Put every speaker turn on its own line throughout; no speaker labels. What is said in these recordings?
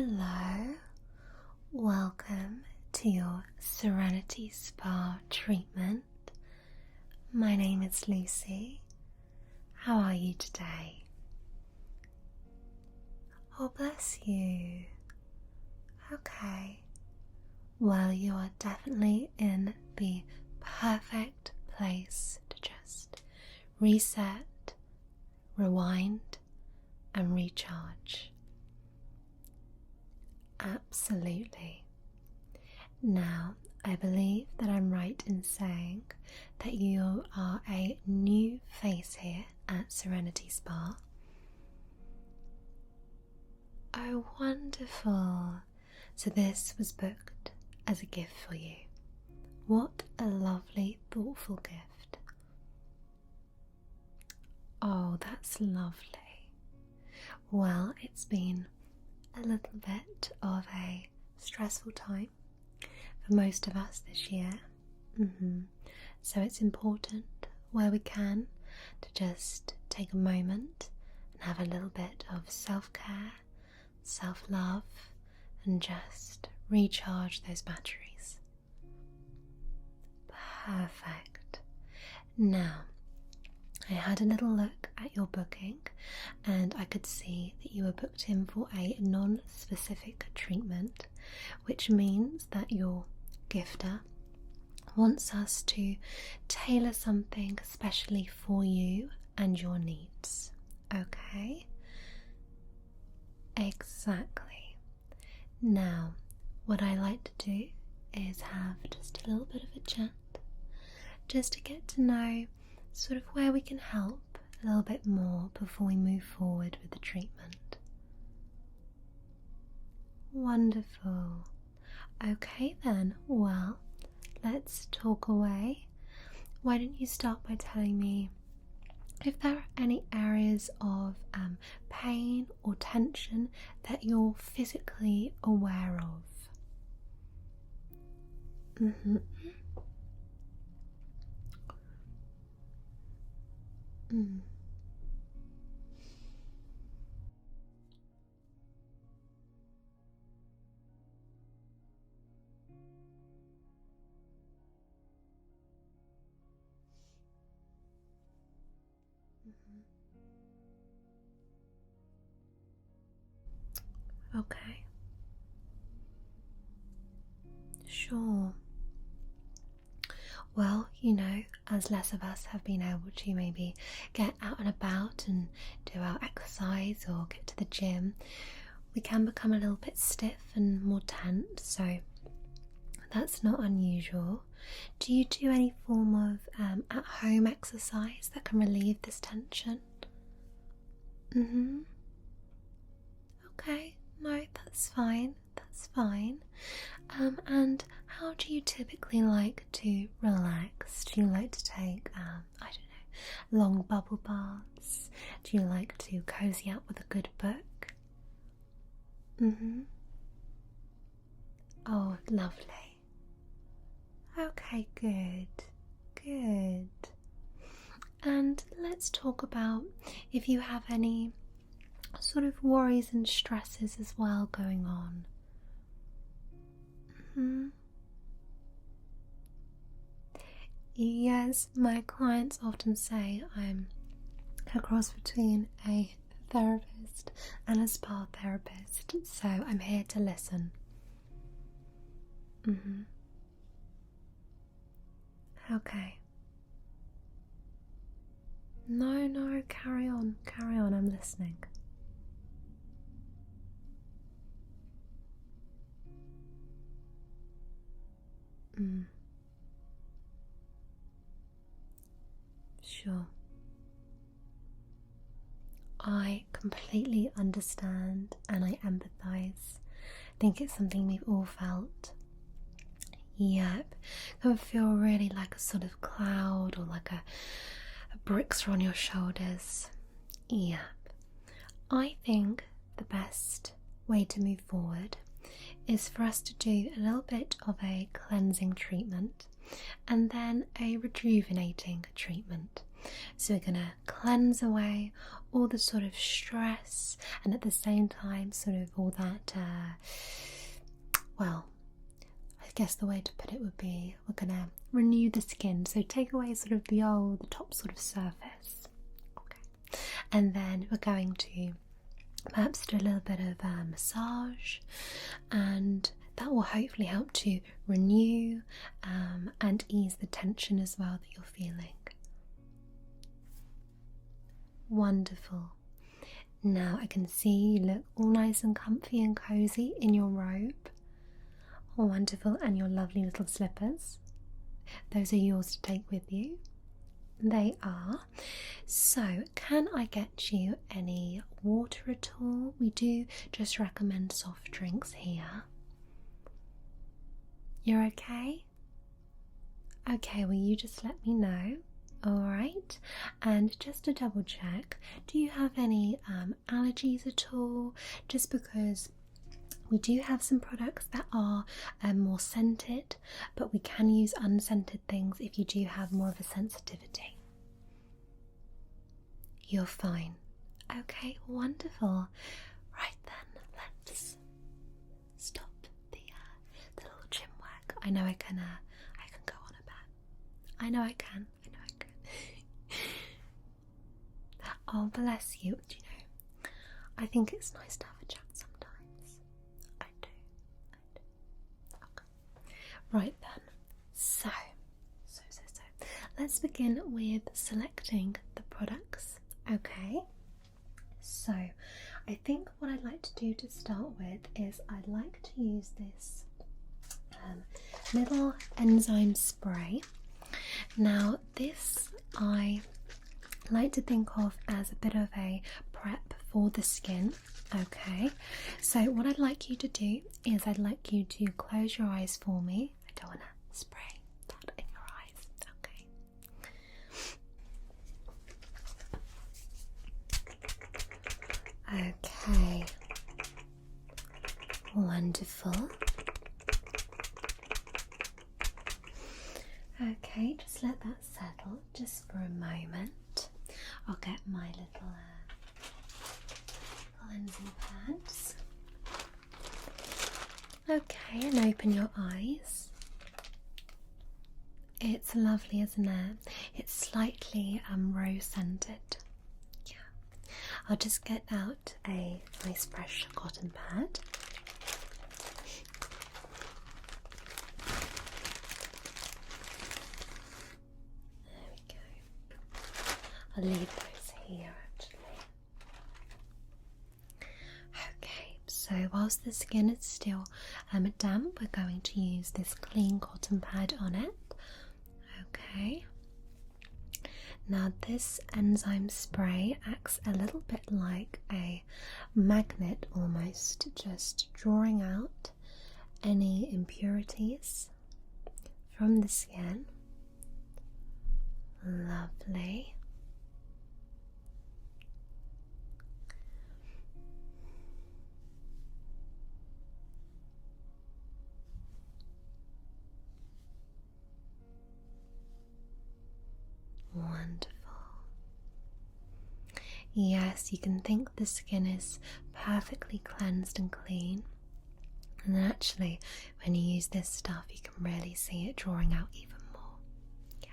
Hello, welcome to your Serenity Spa treatment. My name is Lucy. How are you today? Oh, bless you. Okay. Well, you are definitely in the perfect place to just reset, rewind, and recharge. Absolutely. Now, I believe that I'm right in saying that you are a new face here at Serenity Spa. Oh, wonderful. So this was booked as a gift for you. What a lovely, thoughtful gift. Oh, that's lovely. Well, it's been a little bit of a stressful time for most of us this year. So it's important where we can to just take a moment and have a little bit of self-care, self-love, and just recharge those batteries. Perfect. Now, I had a little look at your booking and I could see that you were booked in for a non-specific treatment, which means that your gifter wants us to tailor something especially for you and your needs. Okay? Exactly. Now, what I like to do is have just a little bit of a chat, just to get to know sort of where we can help a little bit more before we move forward with the treatment. Wonderful. Okay then, well, let's talk away. Why don't you start by telling me if there are any areas of pain or tension that you're physically aware of? Okay. Sure. Well, as less of us have been able to maybe get out and about and do our exercise or get to the gym, we can become a little bit stiff and more tense, so that's not unusual. Do you do any form of at-home exercise that can relieve this tension? Okay, no, that's fine. That's fine. And how do you typically like to relax? Do you like to take, long bubble baths? Do you like to cozy up with a good book? Oh, lovely. Okay, good. Good. And let's talk about if you have any sort of worries and stresses as well going on. Yes, my clients often say I'm a cross between a therapist and a spa therapist, so I'm here to listen. Okay. No, carry on, I'm listening. Sure. I completely understand and I empathise. I think it's something we've all felt. Yep, it can feel really like a sort of cloud or like a bricks are on your shoulders. Yep. I think the best way to move forward is for us to do a little bit of a cleansing treatment and then a rejuvenating treatment. So we're going to cleanse away all the sort of stress, and at the same time sort of all that, well, I guess the way to put it would be we're going to renew the skin. So take away sort of the top sort of surface. Okay. And then we're going to perhaps do a little bit of massage, and that will hopefully help to renew and ease the tension as well that you're feeling. Wonderful. Now I can see you look all nice and comfy and cozy in your robe. Wonderful, and your lovely little slippers. Those are yours to take with you. They are. So, can I get you any water at all? We do just recommend soft drinks here. You're okay? Okay, well, you just let me know. Alright, and just to double check, do you have any allergies at all? Just because we do have some products that are more scented, but we can use unscented things if you do have more of a sensitivity. You're fine. Okay, wonderful. Right then, let's stop the little gym work. I know I can go on a bit. I know I can. Oh, bless you. Do you know, I think it's nice to have a chat sometimes. I do. Okay. Right then. So. Let's begin with selecting the products. Okay. So, I think what I'd like to do to start with is I'd like to use this little enzyme spray. Now, this I like to think of as a bit of a prep for the skin. Okay, so what I'd like you to do is I'd like you to close your eyes for me. I don't want to spray that in your eyes. Okay. Okay, wonderful. Okay, just let that settle just for a moment. I'll get my little cleansing pads. Okay, and open your eyes. It's lovely, isn't it? It's slightly rose scented. Yeah. I'll just get out a nice fresh cotton pad. I'll leave those here actually. Okay, so whilst the skin is still damp, we're going to use this clean cotton pad on it. Okay. Now this enzyme spray acts a little bit like a magnet almost, just drawing out any impurities from the skin. Lovely. Wonderful. Yes, you can think the skin is perfectly cleansed and clean. And then actually, when you use this stuff, you can really see it drawing out even more. Yeah.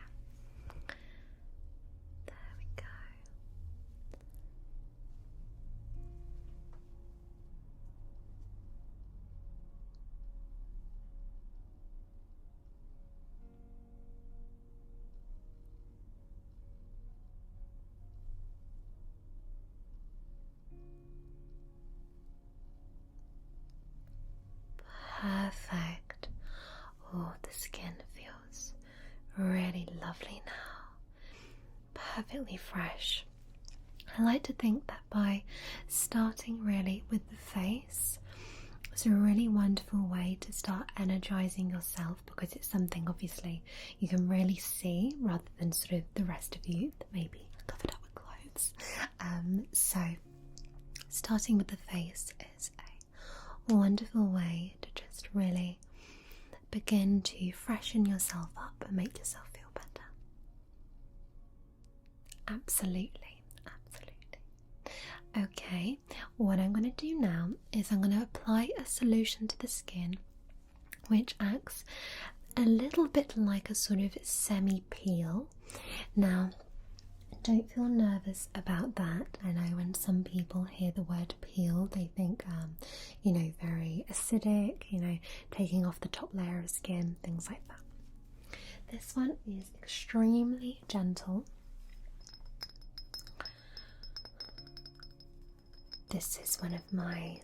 There we go. Perfect. Oh, the skin feels really lovely now. Perfectly fresh. I like to think that by starting really with the face, it's a really wonderful way to start energizing yourself, because it's something obviously you can really see rather than sort of the rest of you that may be covered up with clothes. So starting with the face is a wonderful way to just really begin to freshen yourself up and make yourself feel better. Absolutely, absolutely. Okay, what I'm going to do now is I'm going to apply a solution to the skin which acts a little bit like a sort of semi-peel. Now, don't feel nervous about that. I know when some people hear the word peel, they think, very acidic, taking off the top layer of skin, things like that. This one is extremely gentle. This is one of my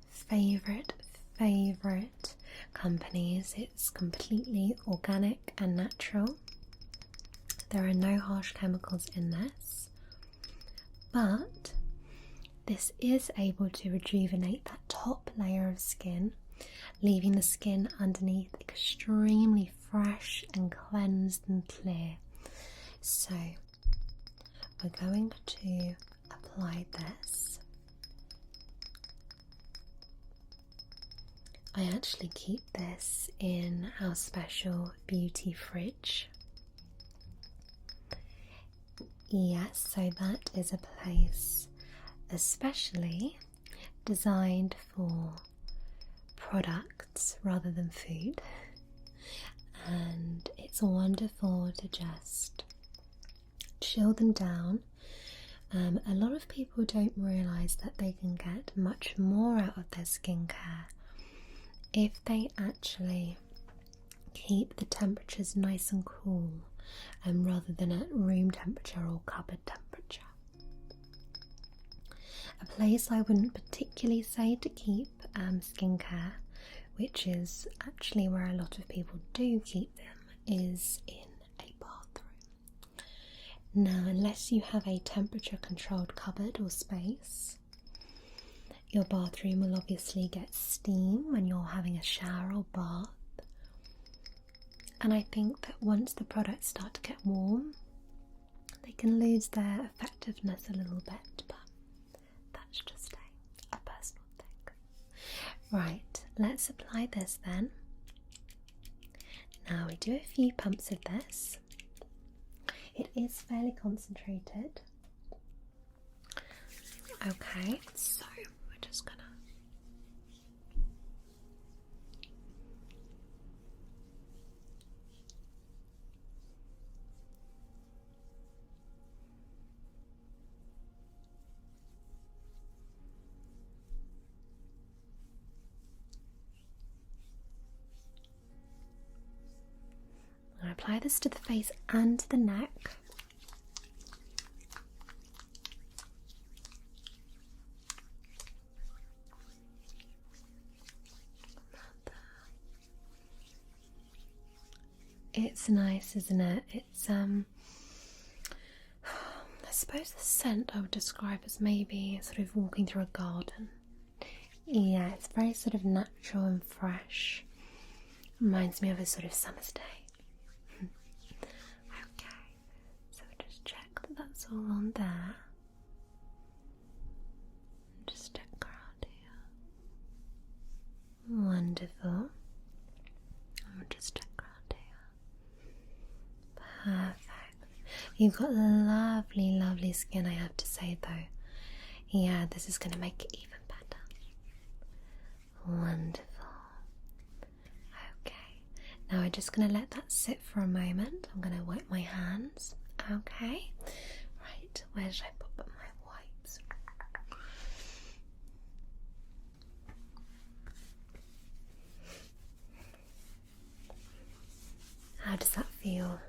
favorite companies. It's completely organic and natural. There are no harsh chemicals in this, but this is able to rejuvenate that top layer of skin, leaving the skin underneath extremely fresh and cleansed and clear. So we're going to apply this. I actually keep this in our special beauty fridge. Yes, so that is a place especially designed for products rather than food, and it's wonderful to just chill them down. A lot of people don't realise that they can get much more out of their skincare if they actually keep the temperatures nice and cool, rather than at room temperature or cupboard temperature. A place I wouldn't particularly say to keep skincare, which is actually where a lot of people do keep them, is in a bathroom. Now, unless you have a temperature controlled cupboard or space, your bathroom will obviously get steam when you're having a shower or bath. And I think that once the products start to get warm, they can lose their effectiveness a little bit, but that's just a personal thing. Right, let's apply this then. Now we do a few pumps of this. It is fairly concentrated. Okay, so we're just gonna apply this to the face and to the neck. It's nice, isn't it? It's I suppose the scent I would describe as maybe sort of walking through a garden. Yeah, it's very sort of natural and fresh. Reminds me of a sort of summer's day. Okay, so we'll just check that that's all on there. Just check around here. Wonderful. We'll just check around here. Perfect. You've got lovely, lovely skin, I have to say though. Yeah, this is going to make it even better. Wonderful. Okay, now we're just going to let that sit for a moment. I'm going to wipe my hands. Okay, right, where did I put my wipes? How does that feel?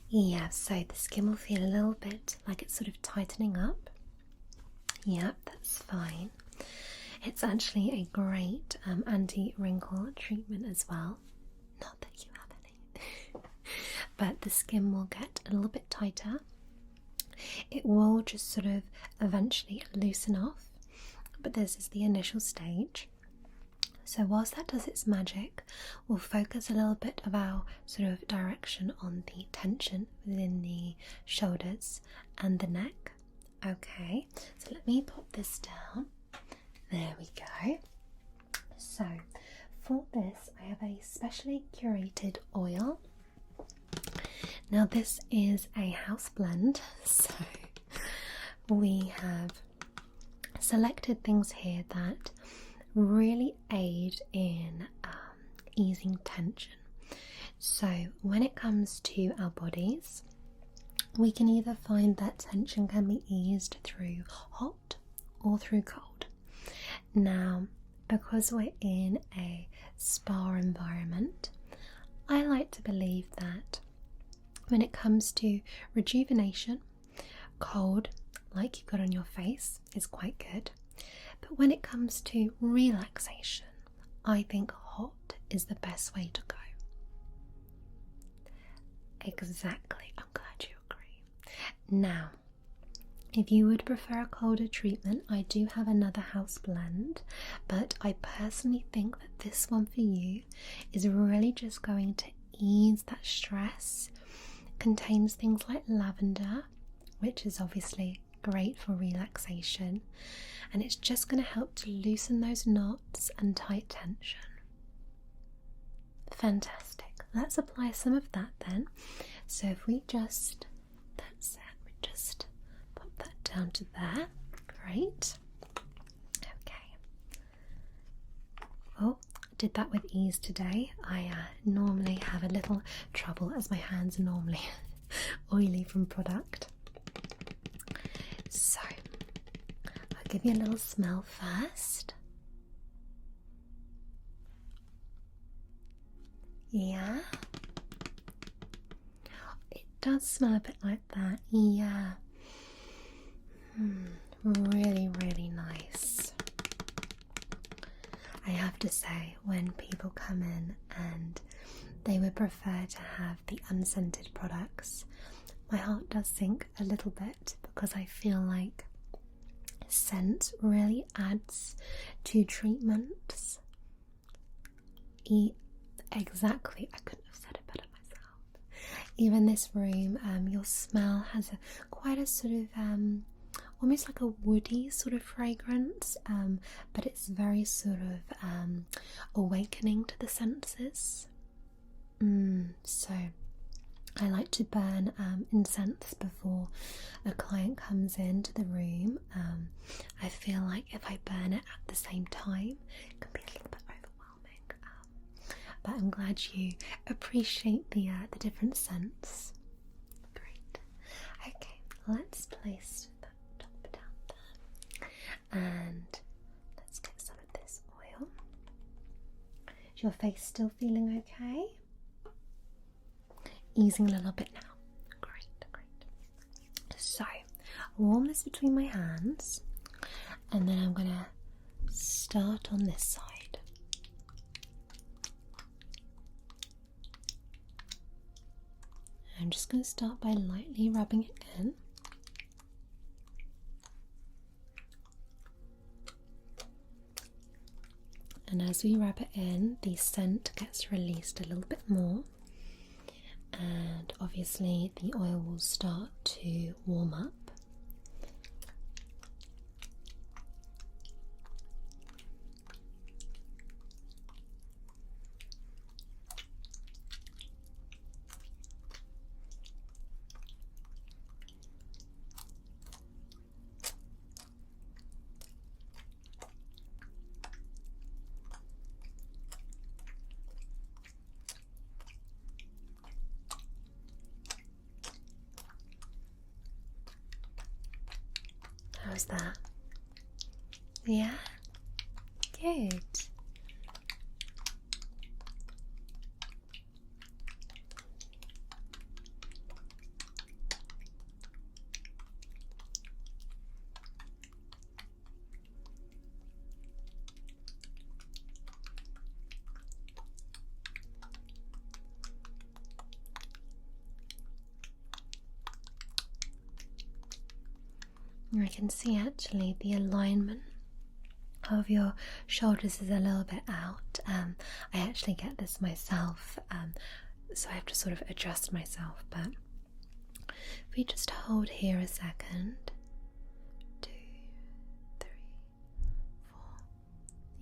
Yeah, so the skin will feel a little bit like it's sort of tightening up. Yep, that's fine. It's actually a great anti-wrinkle treatment as well. Not that you have any. But the skin will get a little bit tighter. It will just sort of eventually loosen off, but this is the initial stage. So whilst that does its magic, we'll focus a little bit of our sort of direction on the tension within the shoulders and the neck. Okay, so let me pop this down. There we go. So for this, I have a specially curated oil. Now this is a house blend, so we have selected things here that really aid in easing tension. So when it comes to our bodies, we can either find that tension can be eased through hot or through cold. Now, because we're in a spa environment, I like to believe that when it comes to rejuvenation, cold, like you got on your face, is quite good. But when it comes to relaxation, I think hot is the best way to go. Exactly, I'm glad you agree. Now, if you would prefer a colder treatment, I do have another house blend, but I personally think that this one for you is really just going to ease that stress. It contains things like lavender, which is obviously great for relaxation, and it's just going to help to loosen those knots and tight tension. Fantastic. Let's apply some of that then. So if we just, that's it, we just pop that down to there. Great. Okay. Oh, I did that with ease today. I normally have a little trouble as my hands are normally oily from product. So I'll give you a little smell first. Yeah, it does smell a bit like that. Yeah, really, really nice. I have to say, when people come in and they would prefer to have the unscented products, my heart does sink a little bit because I feel like scent really adds to treatments. Exactly, I couldn't have said it better myself. Even this room, your smell has quite a sort of almost like a woody sort of fragrance, but it's very sort of awakening to the senses. So I like to burn incense before a client comes into the room. I feel like if I burn it at the same time, it can be a little bit overwhelming. But I'm glad you appreciate the different scents. Great. Okay, let's place that top down there, and let's get some of this oil. Is your face still feeling okay? Easing a little bit now. Great, great. So, I'll warm this between my hands, and then I'm going to start on this side. I'm just going to start by lightly rubbing it in. And as we rub it in, the scent gets released a little bit more. And obviously the oil will start to warm up. How's that? Yeah? Good. I can see actually the alignment of your shoulders is a little bit out. I actually get this myself, so I have to sort of adjust myself. But if we just hold here a second, 2, 3, 4,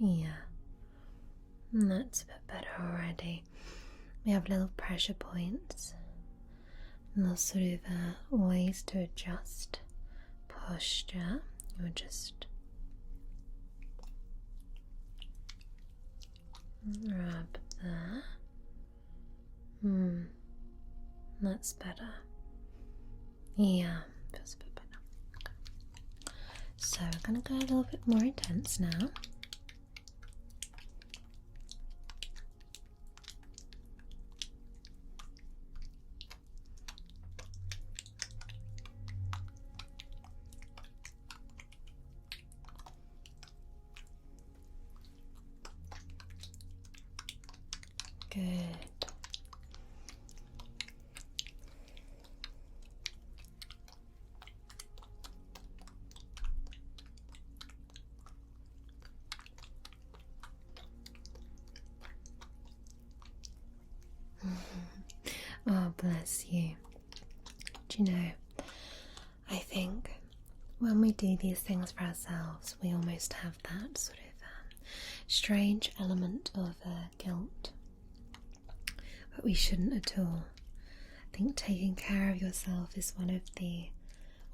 yeah, that's a bit better already. We have little pressure points. little sort of ways to adjust posture. You'll just rub there. That's better. Yeah, feels a bit better. Okay. So we're going to go a little bit more intense now. Good. Oh, bless you. Do you know, I think when we do these things for ourselves, we almost have that sort of strange element of guilt. But we shouldn't at all. I think taking care of yourself is one of the,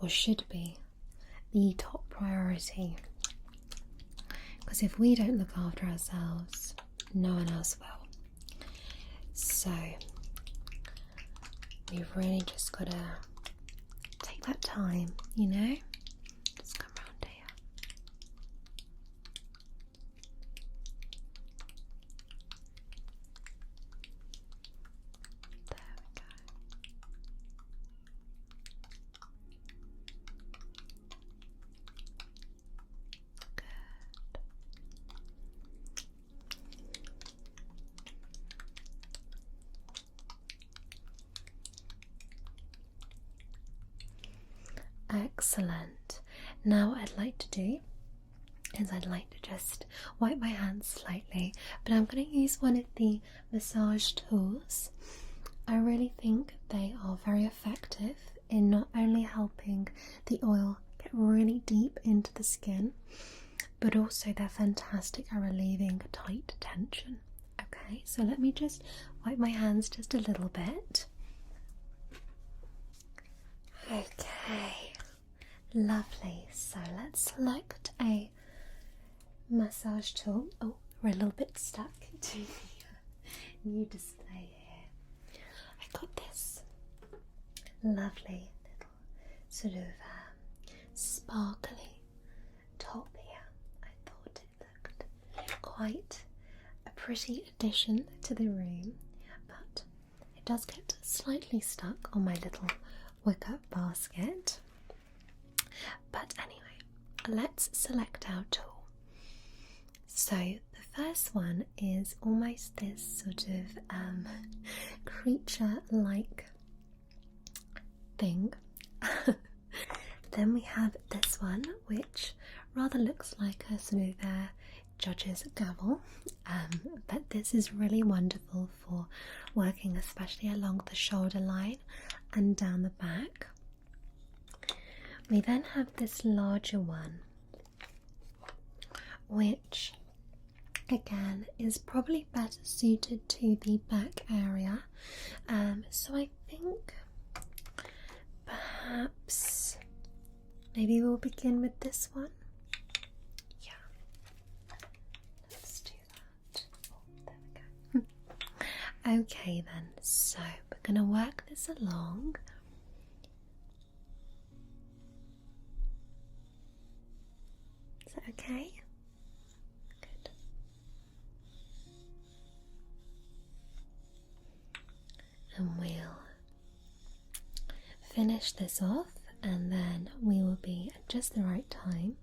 or should be, the top priority. Because if we don't look after ourselves, no one else will. So, we've really just got to take that time, you know? Just come around here. There we go. Good. Excellent. Now what I'd like to do is I'd like to just wipe my hands slightly, but I'm going to use one of the massage tools. I really think they are very effective in not only helping the oil get really deep into the skin, but also they're fantastic at relieving tight tension. Okay, so let me just wipe my hands just a little bit. Okay, lovely. So let's select a massage tool. Oh, we're a little bit stuck to the new display here. I got this lovely little sort of sparkly top here. I thought it looked quite a pretty addition to the room, but it does get slightly stuck on my little wicker basket. But anyway, let's select our tool. So the first one is almost this sort of creature-like thing. Then we have this one, which rather looks like a sort of judge's gavel, but this is really wonderful for working especially along the shoulder line and down the back. We then have this larger one, which again is probably better suited to the back area, so I think perhaps maybe we'll begin with this one. Yeah, let's do that. Oh, there we go. Okay then, so we're going to work this along. Is that okay? Good. And we'll finish this off, and then we will be at just the right time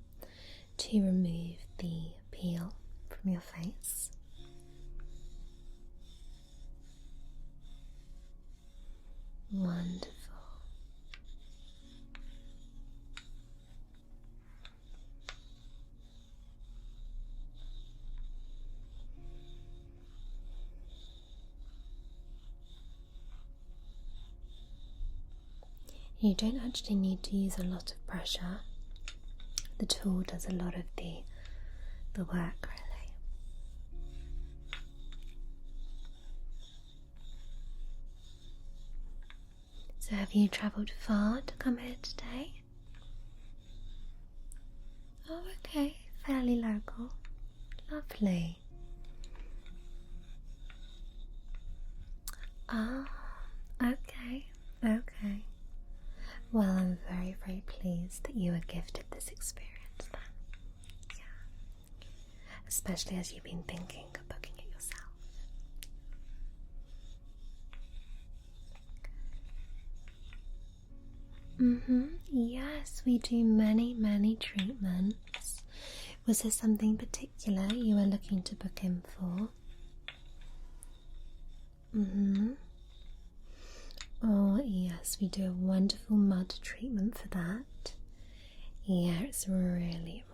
to remove the peel from your face. Wonderful. You don't actually need to use a lot of pressure. The tool does a lot of the work, really. So have you travelled far to come here today? Oh, okay, fairly local. Lovely. Ah, okay, okay. Well, I'm very, very pleased that you were gifted this experience then. Yeah. Especially as you've been thinking of booking it yourself. Yes, we do many, many treatments. Was there something particular you were looking to book in for? Oh, yes, we do a wonderful mud treatment for that. Yeah, it's really,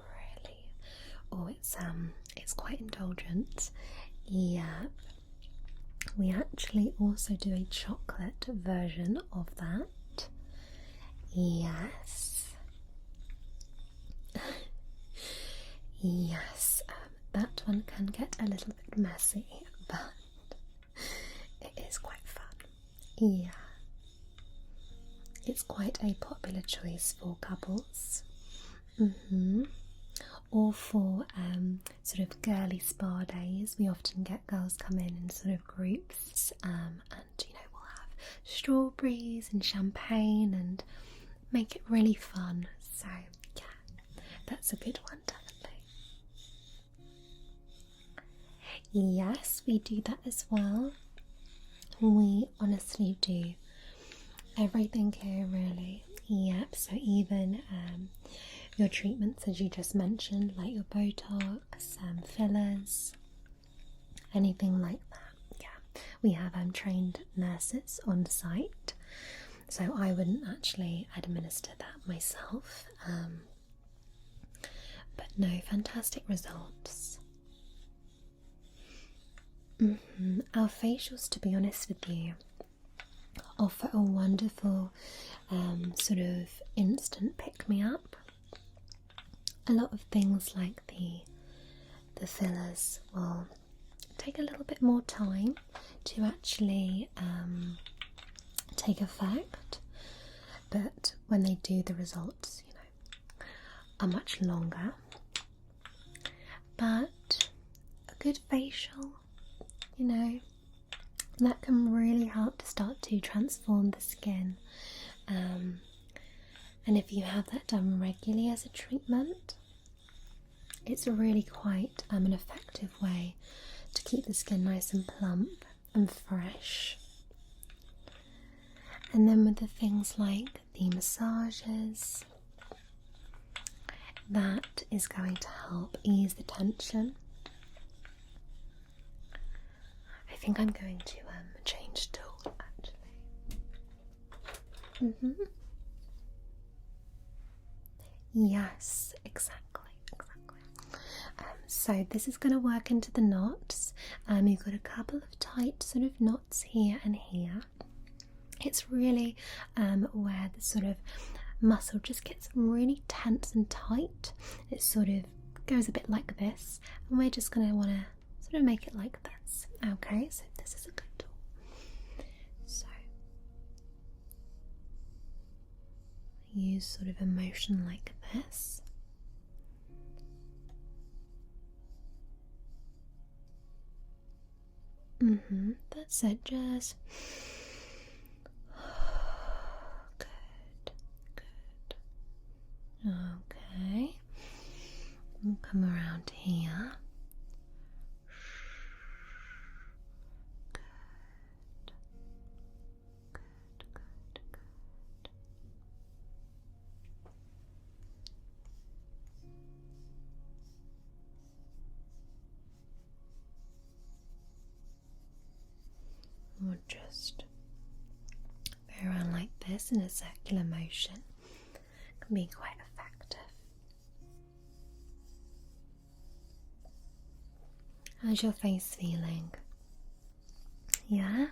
oh, it's quite indulgent. Yeah. We actually also do a chocolate version of that. Yes. Yes, that one can get a little bit messy, but it is quite fun. Yeah. It's quite a popular choice for couples. Or for sort of girly spa days. We often get girls come in sort of groups, and we'll have strawberries and champagne and make it really fun. So yeah, that's a good one, definitely. Yes, we do that as well. We honestly do everything here, really. Yep, so even your treatments, as you just mentioned, like your Botox, fillers, anything like that. Yeah, we have trained nurses on site, so I wouldn't actually administer that myself. But no, fantastic results. Our facials, to be honest with you, offer a wonderful sort of instant pick-me-up. A lot of things like the fillers will take a little bit more time to actually take effect, but when they do, the results, are much longer. But a good facial, that can really help to start to transform the skin. And if you have that done regularly as a treatment, it's really quite an effective way to keep the skin nice and plump and fresh. And then with the things like the massages, that is going to help ease the tension. I think I'm going to change tool, actually. Yes, exactly. So this is going to work into the knots. You've got a couple of tight sort of knots here and here. It's really where the sort of muscle just gets really tense and tight. It sort of goes a bit like this, and we're just going to want to sort of make it like this. Okay, so this is a good tool. So use sort of a motion like this. That's it, just good. Okay, we'll come around here. Good. We'll just go around like this in a circular motion. It can be quite effective. How's your face feeling? Yeah?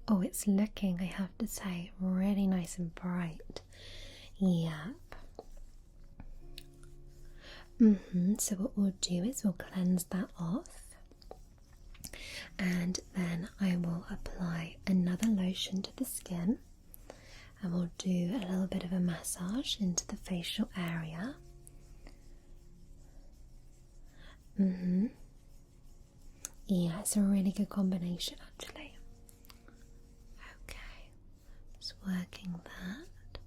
Oh, it's looking, I have to say, really nice and bright. Yep. So what we'll do is we'll cleanse that off, and then I will apply another lotion to the skin. and we'll do a little bit of a massage into the facial area. Yeah, it's a really good combination actually. Okay, just working that.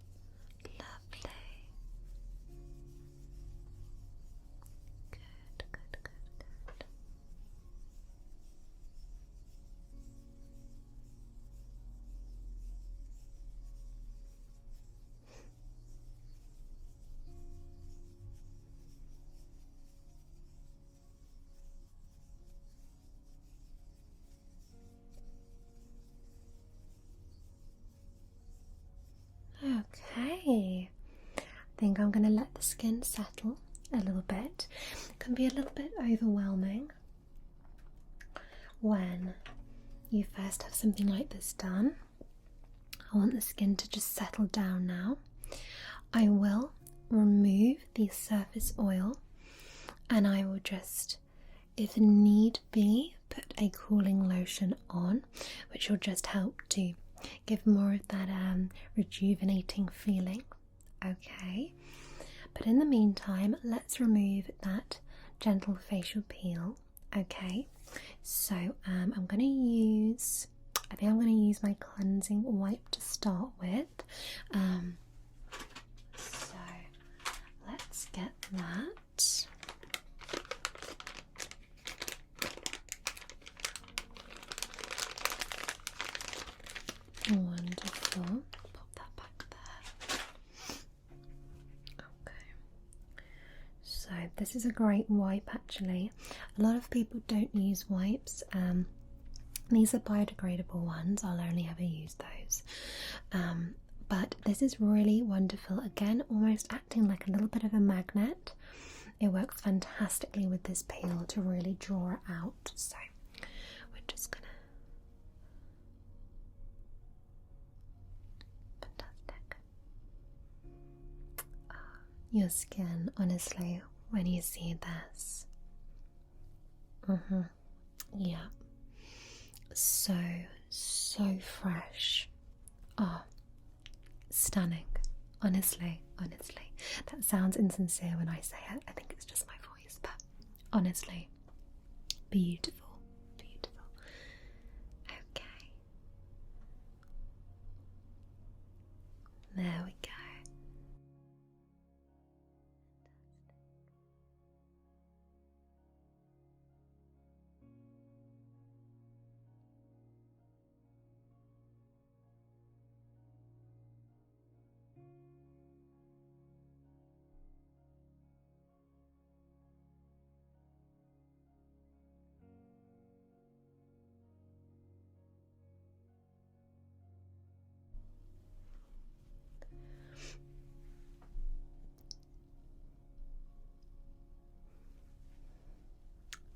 Lovely. Good, good, good, good. Okay, I think I'm going to let the skin settle a little bit. It can be a little bit overwhelming when you first have something like this done. I want the skin to just settle down now. I will remove the surface oil and I will just, if need be, put a cooling lotion on, which will just help to give more of that rejuvenating feeling. Okay, but in the meantime, let's remove that gentle facial peel. Okay, so I think I'm going to use my cleansing wipe to start with. So let's get that. Wonderful. Pop that back there. Okay. So this is a great wipe actually. A lot of people don't use wipes. These are biodegradable ones. I'll only ever use those. But this is really wonderful. Again, almost acting like a little bit of a magnet. It works fantastically with this peel to really draw it out. So we're just gonna. Fantastic. Your skin, honestly, when you see this. Yeah. So fresh. Oh, stunning. Honestly. That sounds insincere when I say it. I think it's just my voice, but honestly, beautiful. Okay. There we go.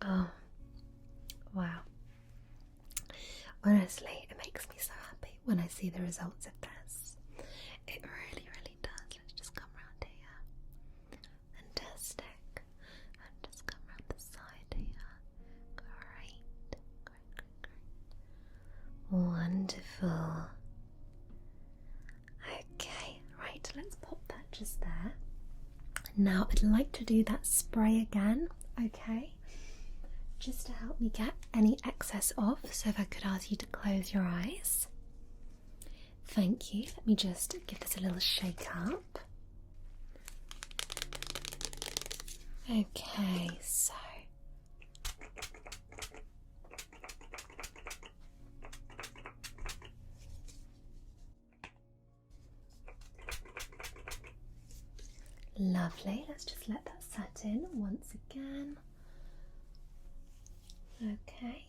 Oh, wow. Honestly, it makes me so happy when I see the results of this. It really does. Let's just come around here. Fantastic. And just come around the side here. Great. Wonderful. Okay, right, let's pop that just there. Now I'd like to do that spray again, okay? Just to help me get any excess off. So if I could ask you to close your eyes. Thank you. Let me just give this a little shake up. Okay, so lovely. Let's just let that set in once again. Okay.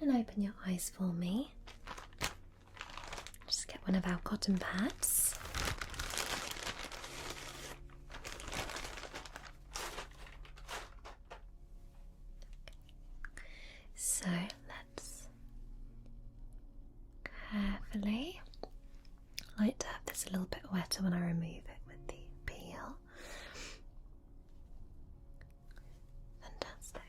And open your eyes for me. Just get one of our cotton pads. So let's carefully, I like to have this a little bit wetter when I remove it with the peel. Fantastic.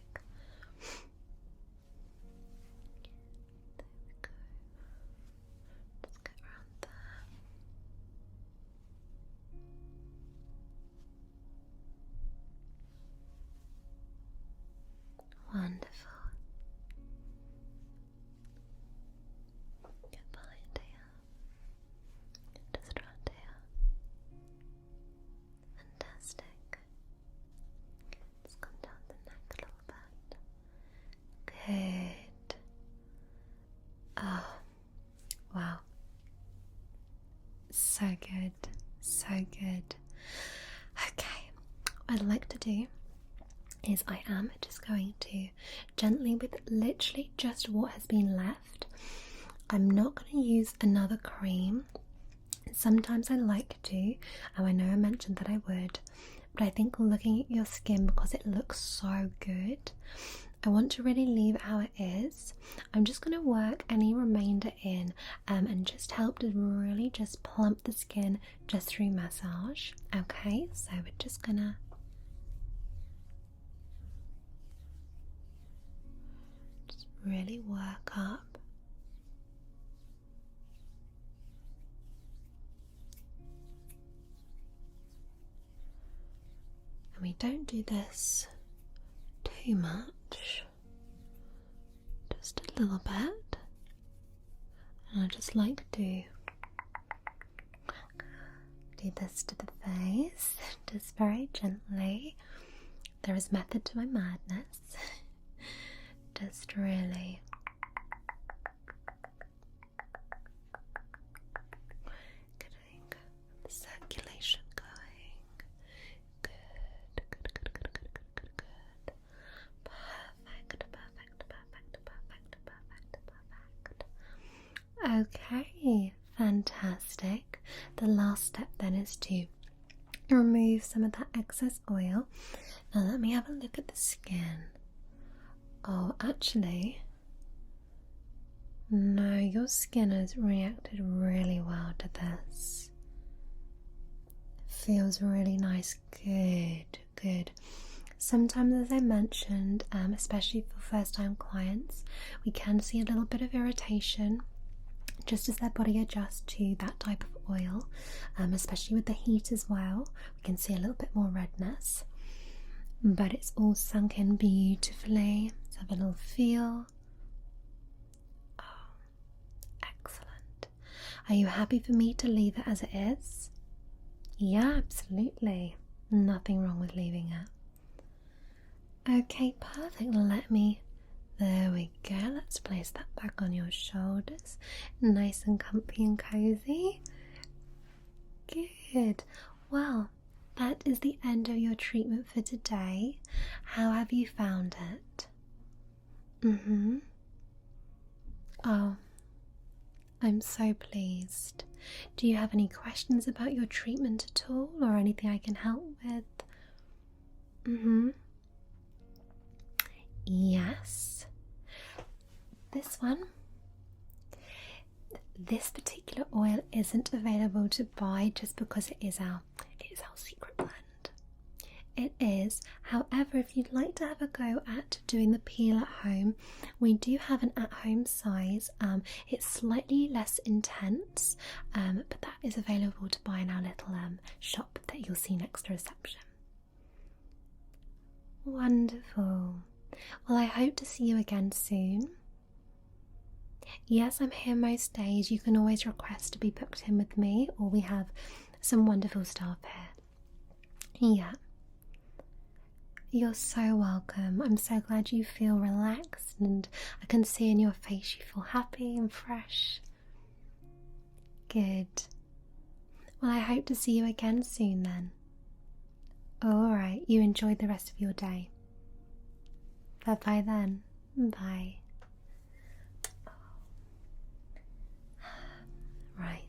There we go. Just go around there. Wonderful. Get behind here. Just around here. Fantastic. Just come down the neck a little bit. Good. Oh, wow. So good. So good. Okay. What I'd like to do is I am just going to gently, with literally just what has been left. I'm not going to use another cream. Sometimes I like to, and I know I mentioned that I would, but I think looking at your skin, because it looks so good, I want to really leave it how it is. I'm just going to work any remainder in and just help to really just plump the skin just through massage. Okay, so we're just going to really work up. And we don't do this too much, just a little bit. And I just like to do this to the face, just very gently. There is method to my madness. Just really getting the circulation going. Good, good, good, good, good, good, good, good. Perfect, perfect, perfect, perfect, perfect, perfect. Okay, fantastic. The last step then is to remove some of that excess oil. Now let me have a look at the skin. Oh, actually, no, your skin has reacted really well to this. It feels really nice. Good, good. Sometimes, as I mentioned, especially for first-time clients, we can see a little bit of irritation just as their body adjusts to that type of oil, especially with the heat as well. We can see a little bit more redness. But it's all sunk in beautifully. Let's have a little feel. Oh, excellent. Are you happy for me to leave it as it is? Yeah, absolutely. Nothing wrong with leaving it. Okay, perfect. There we go. Let's place that back on your shoulders. Nice and comfy and cozy. Good. Well, that is the end of your treatment for today. How have you found it? Oh, I'm so pleased. Do you have any questions about your treatment at all, or anything I can help with? Yes. This particular oil isn't available to buy just because it is our secret blend. It is. However, if you'd like to have a go at doing the peel at home, we do have an at-home size. It's slightly less intense, but that is available to buy in our little shop that you'll see next to reception. Wonderful. Well, I hope to see you again soon. Yes, I'm here most days. You can always request to be booked in with me, or we have some wonderful staff here. Yeah. You're so welcome. I'm so glad you feel relaxed, and I can see in your face you feel happy and fresh. Good. Well, I hope to see you again soon then. Alright, you enjoy the rest of your day. Bye-bye then. Bye. Right.